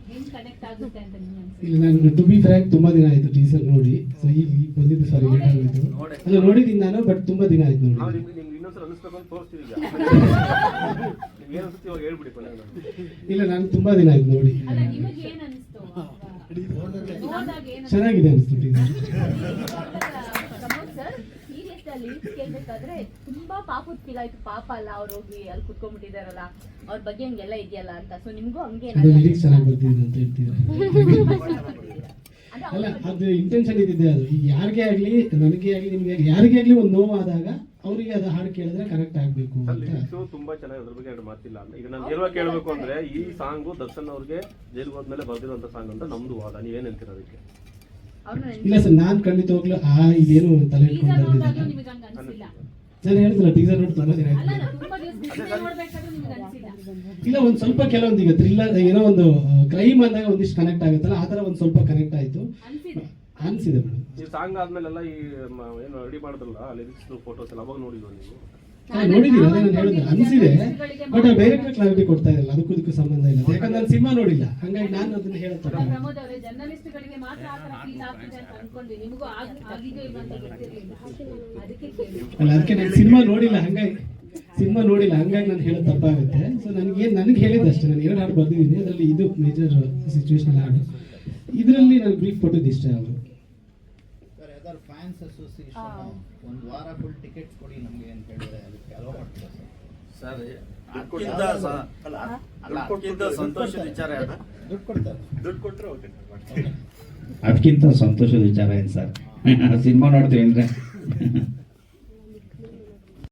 ಹೆಂಗ್ ಕನೆಕ್ಟ್ ಆಗುತ್ತೆ ಅಂತ ನಿಮ್ಗೆ ಅನ್ಸುತ್ತೆ? ಇಲ್ಲ, ನಾನು ಟು ಬಿ ಫ್ರ್ಯಾಂಕ್ ತುಂಬಾ ದಿನ ಆಯ್ತು ಟೀಸರ್ ನೋಡಿ. ಸೊ ಈಗ ಬಂದಿದ್ದು ಸಾರಿ ಲೇಟ್ ಆಗಿತ್ತು, ಅಲ್ಲ ನೋಡಿದ್ದೀನಿ ನಾನು, ಬಟ್ ತುಂಬಾ ದಿನ ಆಯ್ತು ನೋಡಿ. ನಾವು ನಿಮ್ಗೆ ಇನ್ನೊಂದ್ಸಲ ಅನಿಸ್ಬೇಕು ಅಂತ ತೋರಿಸ್ತೀವಿ ಈಗ. ನಿಮ್ಗೆ ಏನು ಅನ್ಸುತ್ತೆ ಇವಾಗ ಹೇಳ್ಬಿಡಿ ಕೊನೆಗೆ. ಇಲ್ಲ, ನಾನು ತುಂಬಾ ದಿನ ಆಯ್ತು ನೋಡಿ. ಅಲ್ಲ, ನಿಮಗೆ ಏನ್ ಅನ್ಸ್ತು? ನೋಡ್ದಾಗ ಏನ್ ಅನ್ಸ್ತು? ಚೆನ್ನಾಗಿದೆ ಅನಿಸ್ತು ಟೀಸರ್. ಪ್ರಮೋದ್ ಸರ್, ಸೀರಿಯಸ್ ಅಲ್ಲಿ ಕೇಳ್ಬೇಕಾದ್ರೆ ತುಂಬಾ ಪಾಪದ ಫೀಲ್ ಆಯ್ತು. ಪಾಪ ಅಲ್ಲ, ಅವ್ರು ಹೋಗಿ ಅಲ್ಲಿ ಕುತ್ಕೊಂಡ್ಬಿಟ್ಟಿದಾರಲ್ಲ, ಅವ್ರ ಬಗ್ಗೆ ಹಂಗೆಲ್ಲ ಇದೆಯಲ್ಲ ಅಂತ. ಸೊ ನಿಮ್ಗೂ ಹಂಗೆ ಅದು ಲಿರಿಕ್ಸ್ ಚೆನ್ನಾಗಿ ಬರ್ತಿದೆ ಅಂತ ಹೇಳ್ತೀರಾ? ಅಲ್ಲ, ಅದು ಇಂಟೆನ್ಷನ್ ಇದ್ದಿದೆ. ಅದು ಈಗ ಯಾರಿಗೇ ಆಗಲಿ, ನನಗೆ ಆಗಲಿ, ನಿಮಗೆ ಆಗಲಿ, ಯಾರಿಗೇ ಆಗಲಿ ಒಂದು ನೋವಾದಾಗ ಅವರಿಗೆ ಅದು ಹಾಡು ಕೇಳಿದ್ರೆ ಕನೆಕ್ಟ್ ಆಗಬೇಕು ಅಂತ. ಲಿರಿಕ್ಸು ತುಂಬಾ ಚೆನ್ನಾಗಿ, ಅದ್ರ ಬಗ್ಗೆ ಎರಡು ಮಾತಿಲ್ಲ. ಈಗ ನಾನು ನೇರವಾಗಿ ಕೇಳಬೇಕು ಅಂದ್ರೆ ಈ ಸಾಂಗು ದರ್ಶನ್ ಅವ್ರಿಗೆ ಜೈಲ್ಗೆ ಹೋದ್ಮೇಲೆ ಬರ್ದಿರುವಂತ ಸಾಂಗ್ ಅಂತ ನಮ್ದು ವಾದ. ನೀವೇನ್ ಹೇಳ್ತೀರ ಅದಕ್ಕೆ? ಇಲ್ಲ ಸರ್, ನಾನು ಖಂಡಿತವಾಗ್ಲೂ ಇದೇನು ತಲೆ ಇಟ್ಕೊಂಡು ಬರ್ದಿದ್ದೆ. ನಿಮಗೆ ಹಂಗ ಅನ್ಸಿಲ್ಲ? ನಾನು ಹೇಳಿದ್ರಲ್ಲ, ಟೀಸರ್ ನೋಡಿ ತುಂಬಾ ದಿನ ಅಲ್ಲ, ಆಯ್ತು. ತುಂಬಾ ದಿವಸ ನೋಡ್ಬೇಕಾದ್ರೂ ನಿಮ್ಗೆ ಅನ್ಸಿಲ್ಲ? ಇಲ್ಲ, ಒಂದು ಸ್ವಲ್ಪ ಕೆಲವೊಂದು ಈಗ ಥ್ರಿಲ್ಲರ್ ಏನೋ ಒಂದು ಕ್ರೈಮ್ ಅಂದಾಗ ಒಂದಿಷ್ಟು ಕನೆಕ್ಟ್ ಆಗುತ್ತಲ್ಲ, ಆ ಥರ ಒಂದು ಸ್ವಲ್ಪ ಕನೆಕ್ಟ್ ಆಯ್ತು ಅನ್ಸಿದೆ ಮೇಡಮ್. ಈ ಸಾಂಗ್ ಆದ್ಮೇಲೆಲ್ಲ ಈ ಏನು ರೆಡಿ ಮಾಡಿದ್ರಲ್ಲ ಲಿರಿಕ್ಸ್ ಫೋಟೋಸ್ ಎಲ್ಲ ಅವಾಗ ನೋಡಿದ್ವು ನೀವು? ನೋಡಿದ್ದೀನಿ, ಅದೇ ನಾನು ಹೇಳಿದ್ರೆ ಅನ್ಸಿದೆ. ಬಟ್ ಡೈರೆಕ್ಟ್ ಕ್ಲಾರಿಟಿ ಕೊಡ್ತಾ ಇರಲ್ಲ, ಅದಕ್ಕೂ ಸಂಬಂಧ ಇಲ್ಲ. ಯಾಕಂದ್ರೆ ನಾನು ಸಿನಿಮಾ ನೋಡಿಲ್ಲ, ಹಂಗಾಗಿ ನಾನು ಅದನ್ನ ಹೇಳ್ತಾ ಪ್ರಮೋದ್ ಅವರೇ, ಜರ್ನಲಿಸ್ಟ್ಗಳಿಗೆ ಮಾತ್ರ ಆ ತರ ಫೀಲ್ ಆಗ್ತಿದೆ ಅಂತ ಅನ್ಕೊಂಡ್ವಿ, ನಿಮಗೂ ಆಗಿದೆ ಇಲ್ಲ ಅಂತ ಗೊತ್ತಿರಲಿಲ್ಲ, ಅದಕ್ಕೆ ಕೇಳಿ. ಅಲ್ಲ, ಅದಕ್ಕೆ ನಾನು ಸಿನಿಮಾ ನೋಡಿಲ್ಲ, ಹಂಗಾಗಿ ನಾನು ಹೇಳೋದು ತಪ್ಪಾಗುತ್ತೆ. ಸೊ ನನಗೆ ಹೇಳಿದ್ದಷ್ಟೇ, ನಾನು 2 ಹಾಡು ಬರ್ದಿದ್ದೀನಿ, ಅದರಲ್ಲಿ ಇದು ಮೇಜರ್ ಸಿಚುವೇಶನಲ್ ಹಾಡು. ಇದರಲ್ಲಿ ನಾನು ಬ್ರೀಫ್ ಕೊಟ್ಟಿದ್ದು ಇಷ್ಟೇ. ಅವರು ಯಾವ್ದಾದ್ರು ಫ್ಯಾನ್ಸ್ ಅಸೋಸಿಯೇಷನ್ ಒಂದು ವಾರ ಫುಲ್ ಟಿಕೆಟ್ಸ್ ಕೊಡಿ ನಮಗೆ ಅಂತ ಹೇಳಿದ್ರೆ ಅದಕ್ಕೆ ಅಲೋ ಮಾಡ್ತೀರಾ ಸರ್? ಸಂತೋಷದ ವಿಚಾರ ದುಡ್ಡು ಕೊಡ್ತಾರೆ, ದುಡ್ಡು ಕೊಟ್ಟರೆ ಓಕೆ. ಅದಕ್ಕಿಂತ ಸಂತೋಷದ ವಿಚಾರ ಏನು ಸರ್? ಸಿನಿಮಾ ನೋಡ್ತೀವಿ ಅಂದ್ರೆ